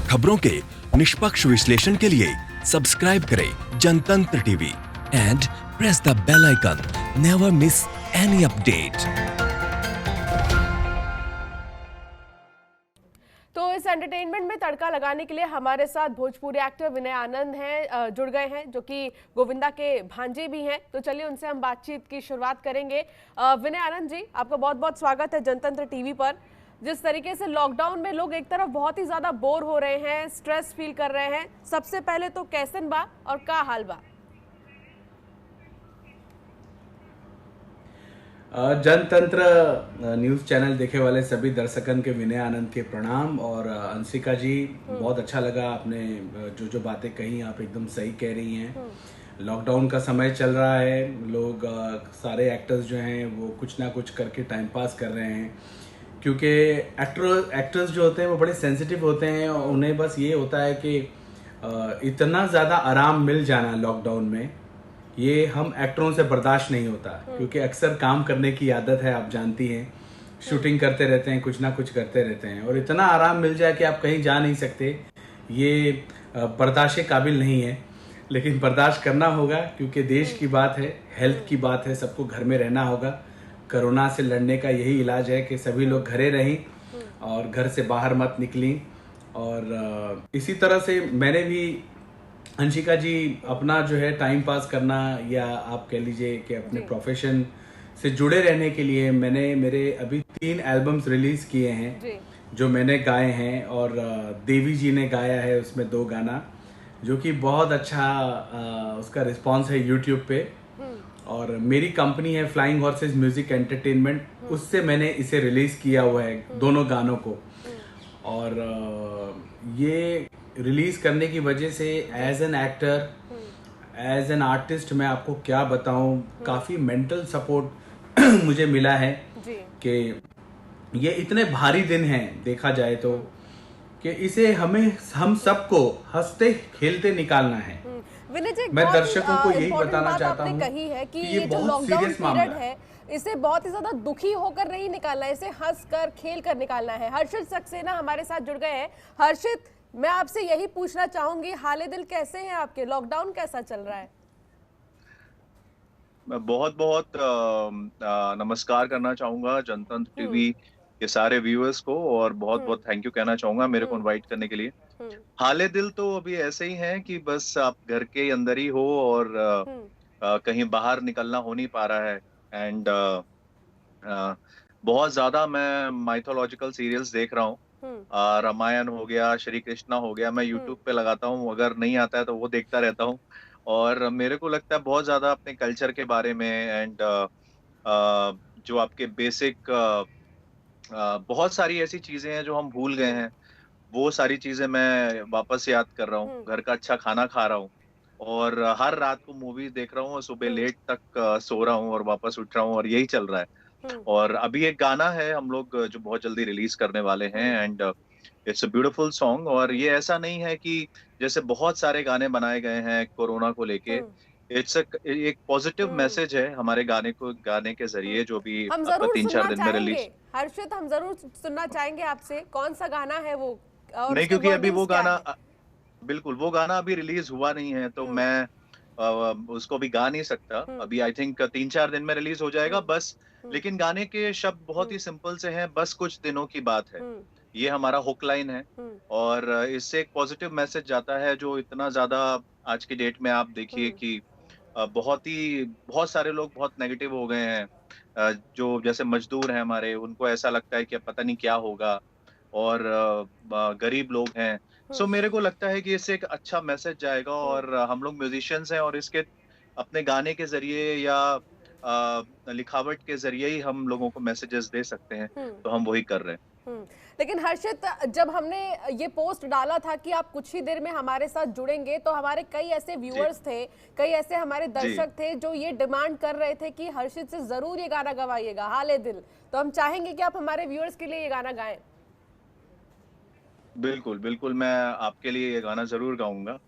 खबरों के निष्पक्ष विश्लेषण के लिए सब्सक्राइब करें Jantantra TV and press the bell icon. Never miss any update. तो इस एंटरटेनमेंट में तड़का लगाने के लिए हमारे साथ भोजपुरी एक्टर विनय आनंद हैं, जुड़ गए हैं, जो कि गोविंदा के भांजे भी हैं। तो चलिए उनसे हम बातचीत की शुरुआत करेंगे। विनय आनंद जी, आपका बहुत बहुत स्वागत है जनतंत्र टीवी पर। जिस तरीके से लॉकडाउन में लोग एक तरफ बहुत ही ज्यादा बोर हो रहे हैं, स्ट्रेस फील कर रहे हैं, सबसे पहले तो कैसन बा और का हाल बा? जनतंत्र न्यूज़ चैनल देखे वाले सभी दर्शकन के विनय आनंद के प्रणाम। और अंशिका जी, बहुत अच्छा लगा आपने जो जो बातें कही, आप एकदम सही कह रही हैं। लॉकडाउन का समय चल रहा है, लोग सारे एक्टर्स जो हैं वो कुछ ना कुछ करके टाइम पास कर रहे हैं, क्योंकि एक्टर्स जो होते हैं वो बड़े सेंसिटिव होते हैं और उन्हें बस ये होता है कि इतना ज़्यादा आराम मिल जाना लॉकडाउन में, ये हम एक्टरों से बर्दाश्त नहीं होता, क्योंकि अक्सर काम करने की आदत है, आप जानती हैं, शूटिंग करते रहते हैं, कुछ ना कुछ करते रहते हैं, और इतना आराम मिल जाए कि आप कहीं जा नहीं सकते, ये बर्दाश्त के काबिल नहीं है। लेकिन बर्दाश्त करना होगा, क्योंकि देश की बात है, हेल्थ की बात है, सबको घर में रहना होगा। कोरोना से लड़ने का यही इलाज है कि सभी लोग घरे रहें और घर से बाहर मत निकलें। और इसी तरह से मैंने भी, अंशिका जी, अपना जो है टाइम पास करना, या आप कह लीजिए कि अपने प्रोफेशन से जुड़े रहने के लिए मैंने मेरे अभी 3 एल्बम्स रिलीज किए हैं जो मैंने गाए हैं, और देवी जी ने गाया है उसमें 2 गाना, जो कि बहुत अच्छा उसका रिस्पांस है यूट्यूब पे। और मेरी कंपनी है फ्लाइंग हॉर्सेस म्यूजिक एंटरटेनमेंट, उससे मैंने इसे रिलीज किया हुआ है दोनों गानों को। और ये रिलीज करने की वजह से as an actor, as an artist, मैं आपको क्या बताऊं, काफी मेंटल सपोर्ट मुझे मिला है कि ये इतने भारी दिन हैं देखा जाए तो, कि इसे हम सबको हंसते खेलते निकालना है। विनय जी, मैं दर्शकों को यही बताना चाहता हूँ कही है कि ये जो बहुत लॉकडाउन सीरियस मामला पीरियड है, इसे बहुत ही ज्यादा दुखी होकर नहीं निकालना है, इसे हंस कर खेल कर निकालना है। हर्षित सक्सेना हमारे साथ जुड़ गए हैं। हर्षित, मैं आपसे यही पूछना चाहूंगी, हाले दिल कैसे हैं आपके? लॉकडाउन कैसा चल रहा है? मैं बहुत बहुत नमस्कार करना चाहूंगा जनतंत्र टीवी के सारे व्यूअर्स को, और बहुत बहुत थैंक यू कहना चाहूंगा मेरे को इनवाइट करने के लिए। हाले दिल तो अभी ऐसे ही हैं कि बस आप घर के अंदर ही हो, और कहीं बाहर निकलना हो नहीं पा रहा है। एंड बहुत ज्यादा मैं माइथोलॉजिकल सीरियल्स देख रहा हूँ। रामायण हो गया, श्री कृष्णा हो गया, मैं यूट्यूब पे लगाता हूँ, अगर नहीं आता है तो वो देखता रहता हूँ। और मेरे को लगता है बहुत ज्यादा अपने कल्चर के बारे में, एंड जो आपके बेसिक बहुत सारी ऐसी चीजें हैं जो हम भूल गए हैं, वो सारी चीजें मैं वापस याद कर रहा हूँ। घर का अच्छा खाना खा रहा हूँ, और हर रात को मूवीज देख रहा हूँ, और सुबह लेट तक सो रहा हूँ और वापस उठ रहा हूँ, और यही चल रहा है। और अभी एक गाना है हम लोग जो बहुत जल्दी रिलीज करने वाले हैं, and it's a beautiful song. और ये ऐसा नहीं है कि जैसे बहुत सारे गाने बनाए गए हैं कोरोना को लेके, इट्स एक पॉजिटिव मैसेज है हमारे गाने के जरिए, जो भी हम आपका जरूर 3-4 सुनना दिन में चाहेंगे रिलीज। हर्षित, हम जरूर सुनना चाहेंगे आपसे, कौन सा गाना है वो और नहीं, उसके क्योंकि अभी वो वर्डिंग्स क्या गाना है? बिल्कुल वो गाना अभी रिलीज हुआ नहीं है, तो मैं उसको भी गा नहीं सकता अभी। आई थिंक 3-4 दिन में रिलीज हो जाएगा बस। लेकिन गाने के शब्द बहुत ही सिंपल से हैं, बस कुछ दिनों की बात है, ये हमारा हुक लाइन है। और इससे एक पॉजिटिव मैसेज जाता है, जो इतना ज्यादा आज की डेट में आप देखिए कि बहुत सारे लोग बहुत नेगेटिव हो गए हैं। जो जैसे मजदूर हैं हमारे, उनको ऐसा लगता है कि अब पता नहीं क्या होगा, और गरीब लोग हैं। सो मेरे को लगता है कि इससे एक अच्छा मैसेज जाएगा, और हम लोग म्यूजिशियंस हैं, और इसके अपने गाने के जरिए या लिखावट के जरिए ही हम लोगों को मैसेजेस दे सकते हैं, तो हम वही कर रहे हैं। लेकिन हर्षित, जब हमने ये पोस्ट डाला था कि आप कुछ ही देर में हमारे साथ जुड़ेंगे, तो हमारे कई ऐसे जी व्यूअर्स थे, कई ऐसे हमारे जी, दर्शक थे जो ये डिमांड कर रहे थे कि हर्षित से जरूर ये गाना गवाइएगा, हाले दिल। तो हम चाहेंगे कि आप हमारे व्यूअर्स के लिए ये गाना गाएं। बिल्कुल बिल्कुल, मैं आपके लिए ये गाना जरूर गाऊंगा।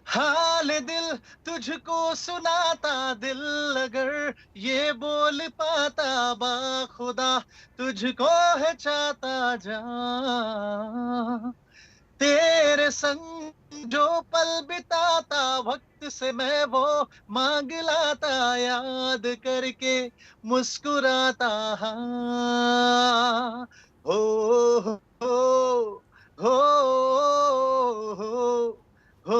हाल दिल तू तुझको सुनाता दिल अगर ये बोल पाता बाखुदा तुझको है चाहता जा तेरे संग जो पल बिताता वक्त से मैं वो मांग लाता याद करके मुस्कुराता हाँ हो हो हो हो हो हो हो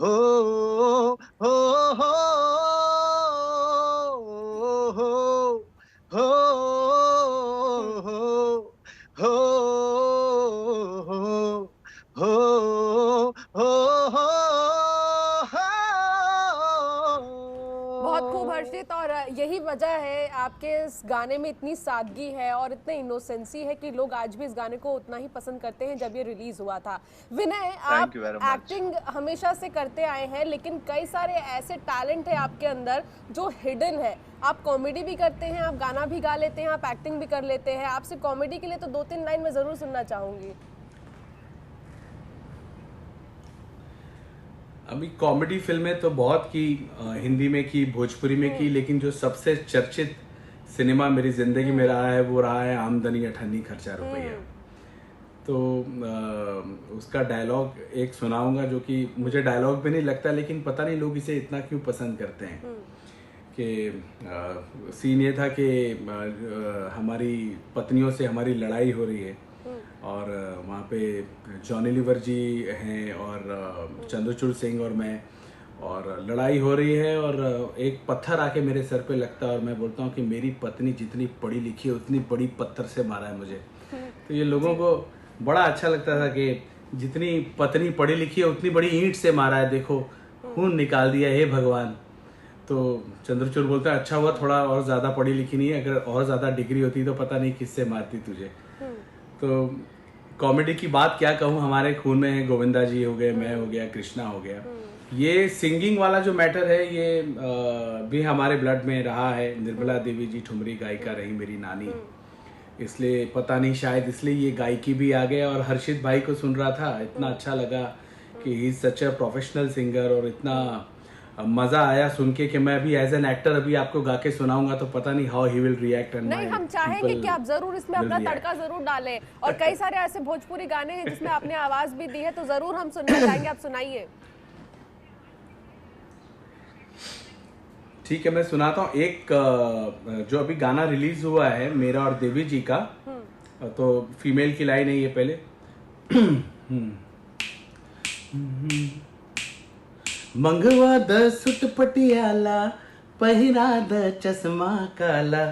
हो हो हो हो हो हो हो हो बहुत खूब हर्षित। और यही वजह है आपके इस गाने में इतनी सादगी है और इतनी इनोसेंसी है कि लोग आज भी इस गाने को उतना ही पसंद करते हैं जब ये रिलीज हुआ था। विनय, आप thank you very much. Acting हमेशा से करते आए हैं, लेकिन कई सारे ऐसे टैलेंट है आपके अंदर जो हिडन है। आप कॉमेडी भी करते हैं, आप गाना भी गा लेते हैं, आप एक्टिंग भी कर लेते हैं। आपसे कॉमेडी के लिए तो 2-3 लाइन मैं जरूर सुनना चाहूंगी। अभी कॉमेडी फिल्में तो बहुत की, हिंदी में की, भोजपुरी में की, लेकिन जो सबसे चर्चित सिनेमा मेरी जिंदगी में रहा है वो रहा है आमदनी अठन्नी खर्चा रुपया। तो उसका डायलॉग एक सुनाऊंगा जो कि मुझे डायलॉग भी नहीं लगता, लेकिन पता नहीं लोग इसे इतना क्यों पसंद करते हैं। कि सीन ये था कि हमारी पत्नियों से हमारी लड़ाई हो रही है और वहाँ पे जॉनी लीवर जी हैं और चंद्रचूड़ सिंह और मैं, और लड़ाई हो रही है और एक पत्थर आके मेरे सर पे लगता है और मैं बोलता हूँ कि मेरी पत्नी जितनी पढ़ी लिखी है उतनी बड़ी पत्थर से मारा है मुझे। तो ये लोगों को बड़ा अच्छा लगता था कि जितनी पत्नी पढ़ी लिखी है उतनी बड़ी ईंट से मारा है, देखो खून निकाल दिया, हे भगवान। तो चंद्रचूड़ बोलता है अच्छा हुआ थोड़ा और ज़्यादा पढ़ी लिखी नहीं है, अगर और ज़्यादा डिग्री होती तो पता नहीं किससे मारती तुझे। तो कॉमेडी की बात क्या कहूँ, हमारे खून में है, गोविंदा जी हो गए, मैं हो गया, कृष्णा हो गया। ये सिंगिंग वाला जो मैटर है ये भी हमारे ब्लड में रहा है। निर्मला देवी जी ठुमरी गायिका रही मेरी नानी, इसलिए पता नहीं शायद इसलिए ये गायकी भी आ गया। और हर्षित भाई को सुन रहा था, इतना अच्छा लगा कि he is such a professional singer और इतना मजा आया सुन के कि मैं भी एज एन एक्टर अभी आपको गा के सुनाऊंगा तो पता नहीं हाउ ही विल रिएक्ट। नहीं, हम चाहेंगे कि आप जरूर इसमें अपना तड़का जरूर डालें। और कई सारे ऐसे भोजपुरी गाने हैं जिसमें आपने आवाज भी दी है, तो जरूर हम सुनना चाहेंगे, आप सुनाइए। ठीक है, मैं सुनाता हूँ। एक जो अभी गाना रिलीज हुआ है मेरा और देवी जी का, तो फीमेल की लाइन है ये पहले। मंगवा द सुट पटियाला, पहिरा द चश्मा काला,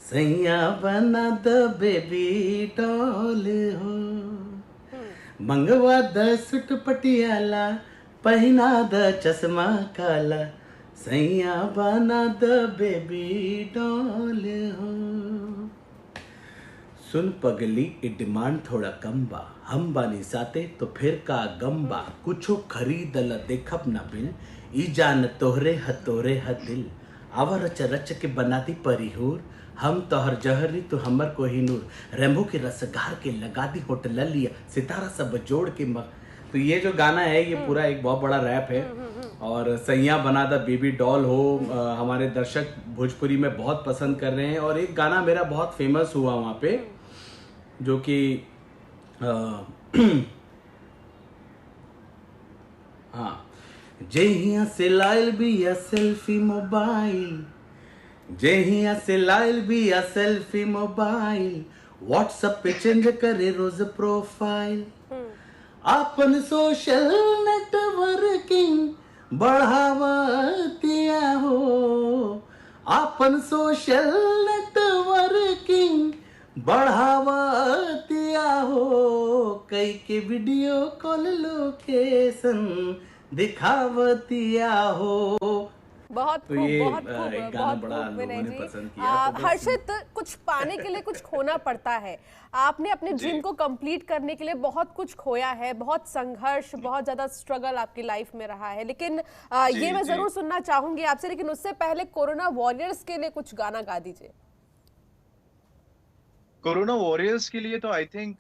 सैया बना द बेबी डॉल हो। मंगवा द सुट पटियाला, पहिना द चश्मा काला, सैया बना द बेबी डॉल हो। सुन पगली ई डिमांड थोड़ा कम बा, हम बानी साते तो फिर का गम्बा, कुछो खरीदल देखब ना बिल, ई जान तोहरे ह दिल, आवर रच रच के बना दी परिहूर, हम तोहर जहरी तो हमर कोहिनूर, रेम्बो के रसगार के लगा दी होटल लिया, सितारा सब जोड़ के तो ये जो गाना है ये पूरा एक बहुत बड़ा रैप है। और सैया बना द बेबी डॉल हो हमारे दर्शक भोजपुरी में बहुत पसंद कर रहे हैं। और एक गाना मेरा बहुत फेमस हुआ वहाँ पे जो कि हाँ, जेहिया से लाइल भी या सेल्फी मोबाइल, जेहिया से लाइल भी या सेल्फी मोबाइल, व्हाट्सएप पे चेंज करे रोज प्रोफाइल, अपन सोशल नेटवर्किंग बढ़ावतिया हो, अपन सोशल नेटवर्किंग बढ़ावतिया हो, कई के वीडियो कॉल लोकेशन दिखावतिया हो। बहुत तो खूब, ये बहुत खूब, एक गाना बहुत बड़ा खूब लोगों विनय ने जी। पसंद किया। तो बस हर्षित, कुछ पाने के लिए कुछ खोना पड़ता है। आपने अपने ड्रीम को कंप्लीट करने के लिए बहुत कुछ खोया है, बहुत संघर्ष, बहुत ज्यादा स्ट्रगल आपकी लाइफ में रहा है। लेकिन ये मैं जरूर सुनना चाहूंगी आपसे, लेकिन उससे पहले कोरोना वॉरियर्स के लिए कुछ गाना गा दीजिए। कोरोना वॉरियर्स के लिए तो आई थिंक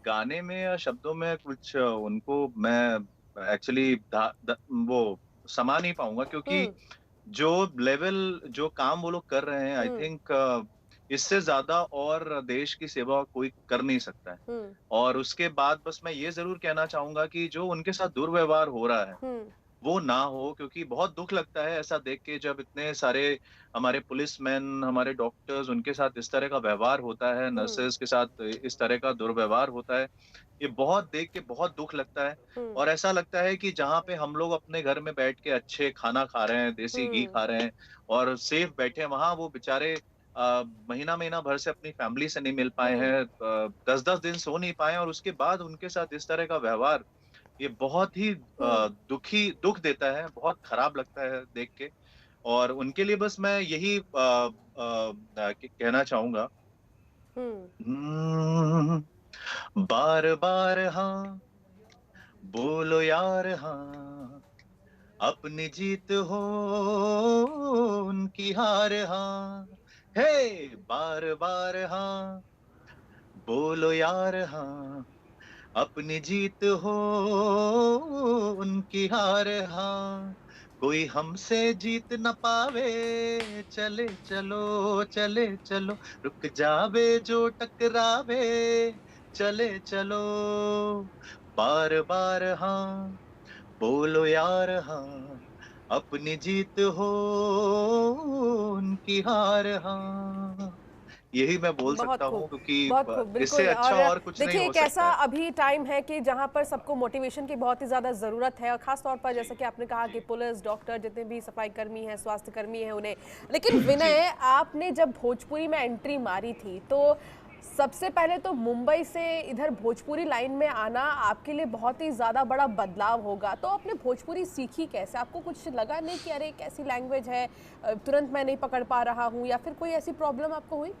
गाने में या शब्दों में कुछ उनको मैं एक्चुअली वो समा नहीं पाऊंगा, क्योंकि हम्म। जो लेवल जो काम वो लोग कर रहे हैं, आई हम्म। थिंक इससे ज्यादा और देश की सेवा कोई कर नहीं सकता है। हम्म। और उसके बाद बस मैं ये जरूर कहना चाहूंगा कि जो उनके साथ दुर्व्यवहार हो रहा है हम्म। वो ना हो, क्योंकि बहुत दुख लगता है ऐसा देख के, जब इतने सारे हमारे पुलिसमैन, हमारे डॉक्टर्स, उनके साथ इस तरह का व्यवहार होता है, हम्म। नर्सेस के साथ इस तरह का दुर्व्यवहार होता है। ये बहुत देख के बहुत दुख लगता है। हम्म। और ऐसा लगता है कि जहाँ पे हम लोग अपने घर में बैठ के अच्छे खाना खा रहे हैं, देसी घी हम्म। खा रहे हैं और सेफ बैठे हैं, वहां वो बेचारे महीना महीना भर से अपनी फैमिली से नहीं मिल पाए हम्म। हैं, 10-10 दिन सो नहीं पाए हैं, और उसके बाद उनके साथ इस तरह का व्यवहार, ये बहुत ही हम्म। दुख देता है, बहुत खराब लगता है देख के। और उनके लिए बस मैं यही कहना चाहूंगा, हम्म। बार बार हाँ बोलो यार, हाँ अपनी जीत हो उनकी हार, हाँ हे बार बार हाँ बोलो यार, हाँ अपनी जीत हो उनकी हार, हाँ कोई हमसे जीत न पावे, चले चलो चले चलो, रुक जावे जो टकरावे, चले चलो बार बार हाँ बोलो यार, हाँ अपनी जीत हो उनकी हार, हाँ यही मैं बोल बहुत सकता खूब, हूँ, क्योंकि बहुत खूब, इससे बिल्कुल। अच्छा और और कुछ नहीं देखिए हो एक ऐसा सकता है। अभी टाइम है कि जहां पर सबको मोटिवेशन की बहुत ही ज़्यादा ज़रूरत है, और ख़ास तौर पर जी जैसा कि आपने कहा जी कि पुलिस, डॉक्टर, जितने भी सफाई कर्मी हैं, स्वास्थ्य कर्मी हैं उन्हें। लेकिन जी। विनय, आपने जब भोजपुरी में एंट्री मारी थी तो सबसे पहले तो मुंबई से इधर भोजपुरी लाइन में आना आपके लिए बहुत ही ज़्यादा बड़ा बदलाव होगा। तो आपने भोजपुरी सीखी कैसे? आपको कुछ लगा नहीं कि अरे कैसी लैंग्वेज है, तुरंत मैं नहीं पकड़ पा रहा हूँ, या फिर कोई ऐसी प्रॉब्लम आपको हुई?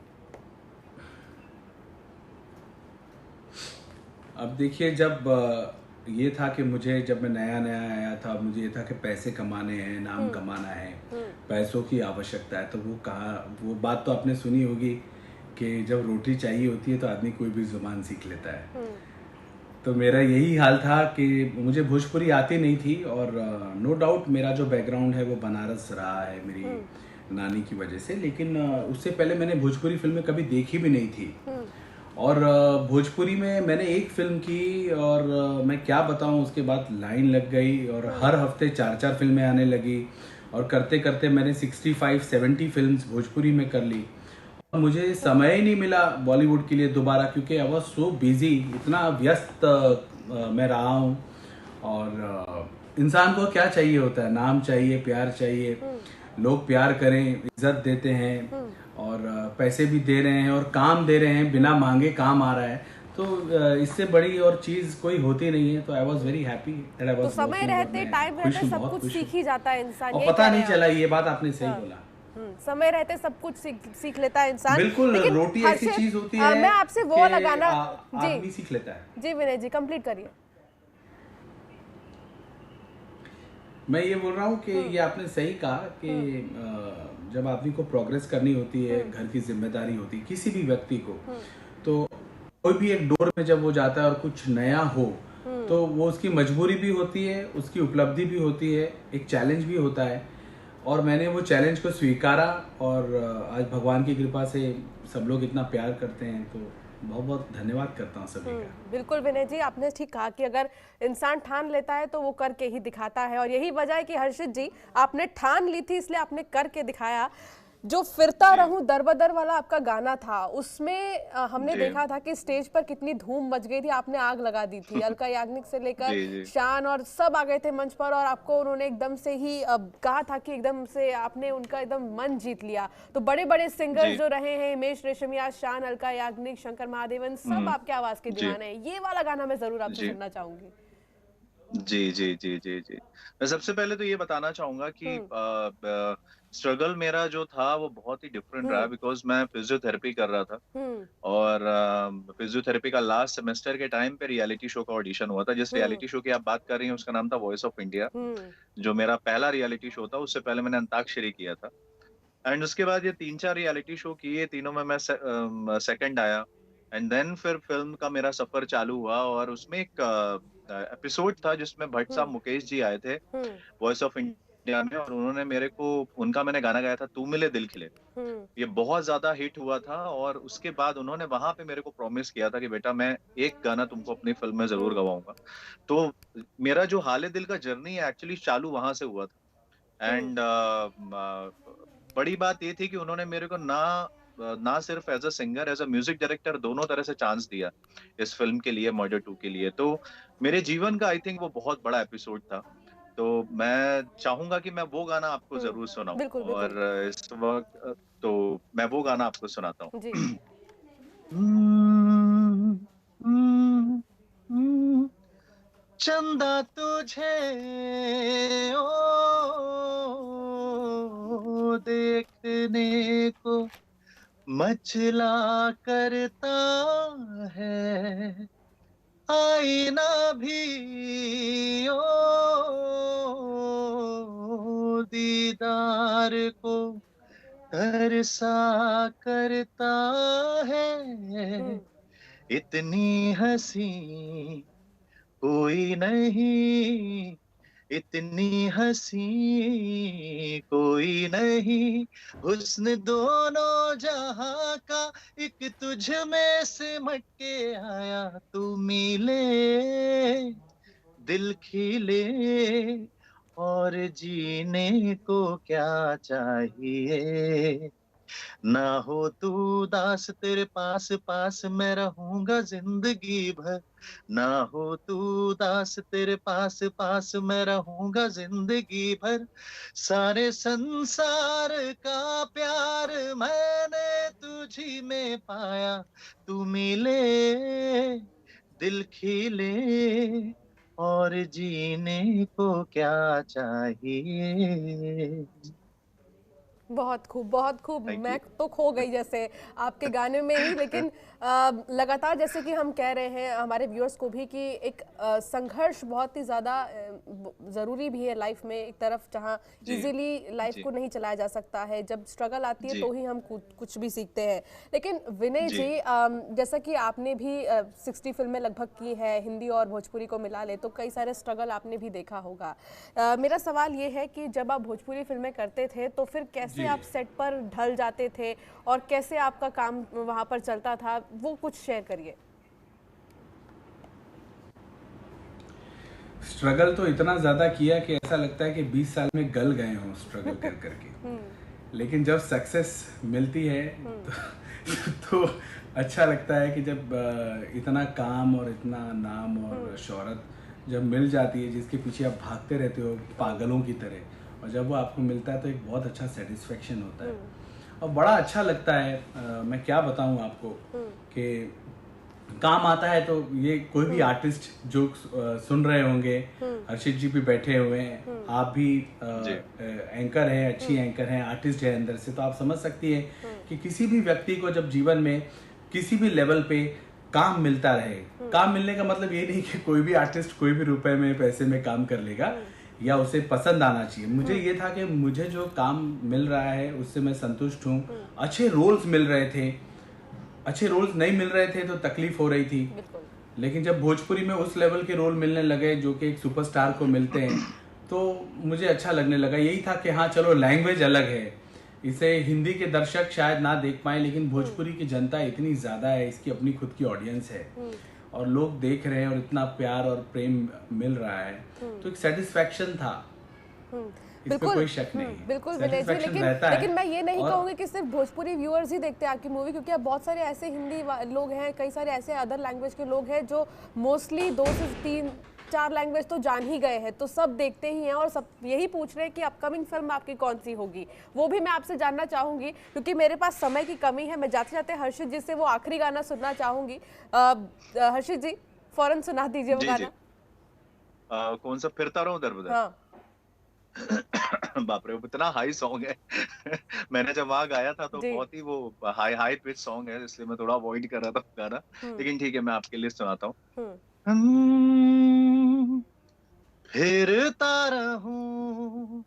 अब देखिए, जब ये था कि मुझे, जब मैं नया नया आया था, मुझे ये था कि पैसे कमाने हैं, नाम हम्म। कमाना है, हम्म। पैसों की आवश्यकता है। तो वो कहा, वो बात तो आपने सुनी होगी कि जब रोटी चाहिए होती है तो आदमी कोई भी जुबान सीख लेता है। हम्म। तो मेरा यही हाल था कि मुझे भोजपुरी आती नहीं थी, और नो डाउट मेरा जो बैकग्राउंड है वो बनारस रहा है मेरी हम्म। नानी की वजह से, लेकिन उससे पहले मैंने भोजपुरी फिल्में कभी देखी भी नहीं थी। हम्म। और भोजपुरी में मैंने एक फिल्म की, और मैं क्या बताऊं, उसके बाद लाइन लग गई और हर हफ्ते 4-4 फिल्में आने लगी, और करते करते मैंने 65-70 फिल्म्स भोजपुरी में कर ली। और मुझे समय ही नहीं मिला बॉलीवुड के लिए दोबारा, क्योंकि आई वॉज सो बिजी, इतना व्यस्त मैं रहा हूँ। और इंसान को क्या चाहिए होता है? नाम चाहिए, प्यार चाहिए, लोग प्यार करें, इज्जत देते हैं, और पैसे भी दे रहे हैं और काम दे रहे हैं, बिना मांगे काम आ रहा है। तो इससे बड़ी और चीज कोई होती नहीं है। तो I was very happy that I तो वॉज समय वर्किंग, और रहते, मैं टाइम खुश रहते हूँ, सब बहुत कुछ खुश हूँ। सीख ही जाता है इंसान, और यही पता कह रहे नहीं हैं चला, आप? ये बात आपने सही हाँ। बोला। समय रहते सब कुछ सीख लेता है इंसान। बिल्कुल, लेकिन रोटी ऐसी हर्षित, चीज होती है मैं आपसे कि वो लगाना। जी आदमी सीख लेता है। जी विनय जी, कंप्लीट करिए। मैं ये बोल रहा हूँ कि ये आपने सही कहा कि जब आदमी को प्रोग्रेस करनी होती है, घर की जिम्मेदारी होती है किसी भी व्यक्ति को, तो कोई भी एक डोर में जब वो जाता है और कुछ नया हो, तो वो उसकी मजबूरी भी होती है, उसकी उपलब्धि भी होती है, एक चैलेंज भी होता है। और मैंने वो चैलेंज को स्वीकारा, और आज भगवान की कृपा से सब लोग इतना प्यार करते हैं, तो बहुत बहुत धन्यवाद करता हूँ सभी का। बिल्कुल विनय जी, आपने ठीक कहा कि अगर इंसान ठान लेता है तो वो करके ही दिखाता है, और यही वजह है कि हर्षित जी, आपने ठान ली थी इसलिए आपने करके दिखाया। जो फिरता रहूं दर बदर वाला आपका गाना था, उसमें हमने जी देखा था कि स्टेज पर कितनी धूम मच गई थी, आपने आग लगा दी थी। अलका याग्निक से लेकर जी जी शान और सब आ गए थे मंच पर, और आपको उन्होंने एकदम से ही कहा था कि एकदम से आपने उनका एकदम मन जीत लिया। तो बड़े बड़े सिंगर्स जी। जो रहे हैं, हिमेश रेशमिया, शान, अलका याग्निक, शंकर महादेवन, सब आपके आवाज के जी दीवाने हैं। ये वाला गाना मैं जरूर आपसे जी सुनना चाहूंगी। जी जी जी जी जी। मैं सबसे पहले तो ये बताना चाहूंगा कि हम्म। स्ट्रगल मेरा जो था वो बहुत ही डिफरेंट रहा, हम्म। बिकॉज मैं फिजियोथेरेपी कर रहा था। हम्म। और फिजियोथेरेपी का लास्ट सेमेस्टर के टाइम पे रियलिटी शो का ऑडिशन हुआ था। जिस हम्म। रियलिटी शो की आप बात कर रही हैं उसका नाम था वॉइस ऑफ इंडिया, हम्म। जो मेरा पहला रियलिटी शो था। उससे पहले मैंने अंताक्षरी किया था। एंड उसके बाद ये 3-4 रियलिटी शो किए, तीनों में मैं सेकंड आया। एंड देन फिर फिल्म का मेरा सफर चालू हुआ, और उसमें एक एपिसोड था जिसमें भट्ट साहब मुकेश जी आए थे हम्म। वॉइस ऑफ इंडिया में, और उन्होंने मेरे को, उनका मैंने गाना गाया था तू मिले दिल खिले। हम्म। ये बहुत ज्यादा हिट हुआ था, और उसके बाद उन्होंने वहां पे मेरे को प्रॉमिस किया था कि बेटा मैं एक गाना तुमको अपनी फिल्म में जरूर गवाऊंगा। तो मेरा जो हाले दिल का जर्नी है एक्चुअली चालू वहां से हुआ था। एंड बड़ी बात ये थी कि उन्होंने मेरे को ना सिर्फ as a singer, as a music director, दोनों तरह से चांस दिया इस फिल्म के लिए, मर्डर 2 के लिए। तो मेरे जीवन का आई थिंक वो बहुत बड़ा एपिसोड था। तो मैं चाहूंगा कि मैं वो गाना आपको जरूर सुनाऊं, बिल्कुल बिल्कुल। और इस वक्त तो मैं वो गाना आपको सुनाता जी। हूँ। हम्म, हम्म, हम्म, चंदा तुझे ओ देखने को मचला करता है, आईना भी ओ दीदार को तरसा करता है, हम्म। इतनी हंसी कोई नहीं, इतनी हंसी कोई नहीं, हुस्न दोनों जहां का एक तुझ में सिमट के आया, तू मिले दिल खिले, और जीने को क्या चाहिए, ना हो तू उदास, तेरे पास पास मैं रहूंगा जिंदगी भर, ना हो तू उदास, तेरे पास पास मैं रहूंगा जिंदगी भर, सारे संसार का प्यार मैंने तुझी में पाया, तू मिले दिल खिले, और जीने को क्या चाहिए। बहुत खूब, बहुत खूब। थैंक मैं यू। तो खो गई जैसे आपके गाने में ही। लेकिन लगातार जैसे कि हम कह रहे हैं हमारे व्यूअर्स को भी कि एक संघर्ष बहुत ही ज़्यादा ज़रूरी भी है लाइफ में। एक तरफ जहाँ जी इजीली लाइफ जी को नहीं चलाया जा सकता है, जब स्ट्रगल आती है जी तो ही हम कुछ भी सीखते हैं। लेकिन विनय जी जी, जैसा कि आपने भी 60 फिल्में लगभग की है, हिंदी और भोजपुरी को मिला ले तो कई सारे स्ट्रगल आपने भी देखा होगा। मेरा सवाल ये है कि जब आप भोजपुरी फिल्में करते थे तो फिर कैसे जी। आप सेट पर ढल जाते थे और कैसे आपका काम वहां पर चलता था, वो कुछ शेयर करिए। स्ट्रगल तो इतना ज़्यादा किया कि ऐसा लगता है कि 20 साल में गल गए हों स्ट्रगल कर करके। लेकिन जब सक्सेस मिलती है तो अच्छा लगता है कि जब इतना काम और इतना नाम और शोहरत जब मिल जाती है, जिसके पीछे आप भागते रहते हो पागलों की तरह, और जब वो आपको मिलता है तो एक बहुत अच्छा सेटिस्फेक्शन होता है और बड़ा अच्छा लगता है। मैं क्या बताऊं आपको कि काम आता है तो ये कोई भी आर्टिस्ट जो सुन रहे होंगे, हर्षित जी भी बैठे हुए हैं, आप भी एंकर हैं, अच्छी एंकर हैं, आर्टिस्ट है अंदर से, तो आप समझ सकती है कि किसी भी व्यक्ति को जब जीवन में किसी भी लेवल पे काम मिलता रहे, काम मिलने का मतलब ये नहीं कि कोई भी आर्टिस्ट कोई भी रुपए में पैसे में काम कर लेगा या उसे पसंद आना चाहिए। मुझे ये था कि मुझे जो काम मिल रहा है उससे मैं संतुष्ट हूँ। अच्छे रोल्स मिल रहे थे, अच्छे रोल्स नहीं मिल रहे थे तो तकलीफ हो रही थी, लेकिन जब भोजपुरी में उस लेवल के रोल मिलने लगे जो कि एक सुपरस्टार को मिलते हैं तो मुझे अच्छा लगने लगा। यही था कि हाँ चलो, लैंग्वेज अलग है, इसे हिंदी के दर्शक शायद ना देख पाए लेकिन भोजपुरी की जनता इतनी ज्यादा है, इसकी अपनी खुद की ऑडियंस है और लोग देख रहे हैं और इतना प्यार और प्रेम मिल रहा है, तो एक सेटिस्फेक्शन था। बिल्कुल, कोई शक नहीं, बिल्कुल विनय जी। लेकिन मैं ये नहीं कहूँगी कि सिर्फ भोजपुरी व्यूअर्स ही देखते हैं आपकी मूवी, क्योंकि अब बहुत सारे ऐसे हिंदी लोग हैं, कई सारे ऐसे अदर लैंग्वेज के लोग हैं जो मोस्टली 2 से 3-4 लैंग्वेज तो जान ही गए हैं, तो सब देखते ही हैं और सब यही पूछ रहे हैं कि अपकमिंग फिल्म आपकी कौन सी होगी। वो भी मैं आपसे जानना चाहूंगी क्योंकि मेरे पास समय की कमी है। मैं जाते जाते हर्षित जी से वो आखिरी गाना सुनना चाहूंगी। हर्षित जी, फौरन सुना दीजिए वो गाना। कौन सा? फिरता रहूं दर बदर? हाँ। बाप रे, इतना हाई सॉन्ग है। मैंने जब वहां गाया था तो बहुत ही वो हाई हाई पिच सॉन्ग है, इसलिए मैं थोड़ा अवॉइड कर रहा था गाना। लेकिन ठीक है, मैं आपके लिए सुनाता हूँ। फिरता रहूं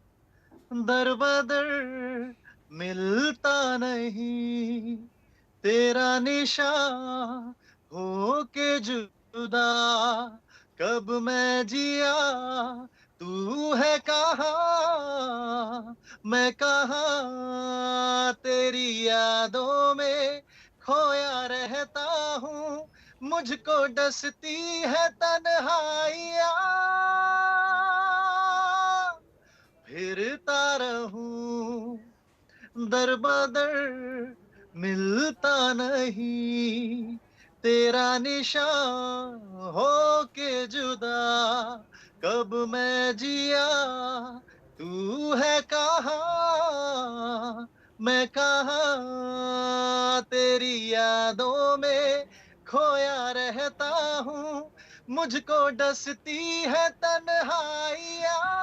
दर बदर, मिलता नहीं तेरा निशान हो के जुदा, कब मैं जिया तू है कहाँ, मैं कहाँ तेरी यादों में खोया रहता हूँ, मुझको डसती है तन्हाइयाँ, फिरता रहूं दर बदर मिलता नहीं, तेरा निशान हो के जुदा, कब मैं जिया तू है कहाँ, मैं कहाँ तेरी यादों में खोया रहता हूँ, मुझको डसती है तन्हाइयाँ।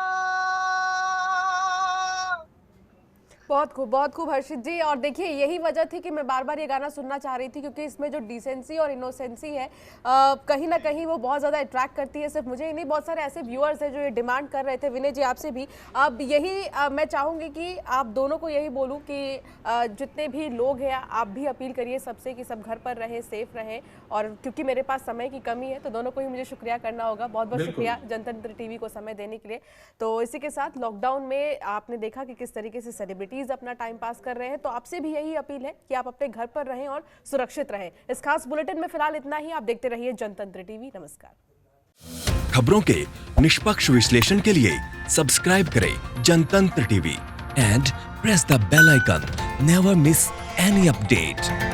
बहुत खूब हर्षित जी। और देखिए यही वजह थी कि मैं बार बार ये गाना सुनना चाह रही थी, क्योंकि इसमें जो डिसेंसी और इनोसेंसी है कहीं ना कहीं वो बहुत ज़्यादा अट्रैक्ट करती है। सिर्फ मुझे ही नहीं, बहुत सारे ऐसे व्यूअर्स हैं जो ये डिमांड कर रहे थे। विनय जी आपसे भी अब यही मैं चाहूँगी कि आप दोनों को यही बोलूँ कि जितने भी लोग हैं आप भी अपील करिए सबसे कि सब घर पर रहें, सेफ रहें। और क्योंकि मेरे पास समय की कमी है तो दोनों को ही मुझे शुक्रिया करना होगा। बहुत बहुत शुक्रिया जनतंत्र टीवी को समय देने के लिए। तो इसी के साथ लॉकडाउन में आपने देखा कि किस तरीके से सेलिब्रिटीज अपना टाइम पास कर रहे हैं, तो आपसे भी यही अपील है कि आप अपने घर पर रहें और सुरक्षित रहें। इस खास बुलेटिन में फिलहाल इतना ही। आप देखते रहिए जनतंत्र टीवी। नमस्कार। खबरों के निष्पक्ष विश्लेषण के लिए सब्सक्राइब करें Jantantra TV and press the bell icon. Never miss any update.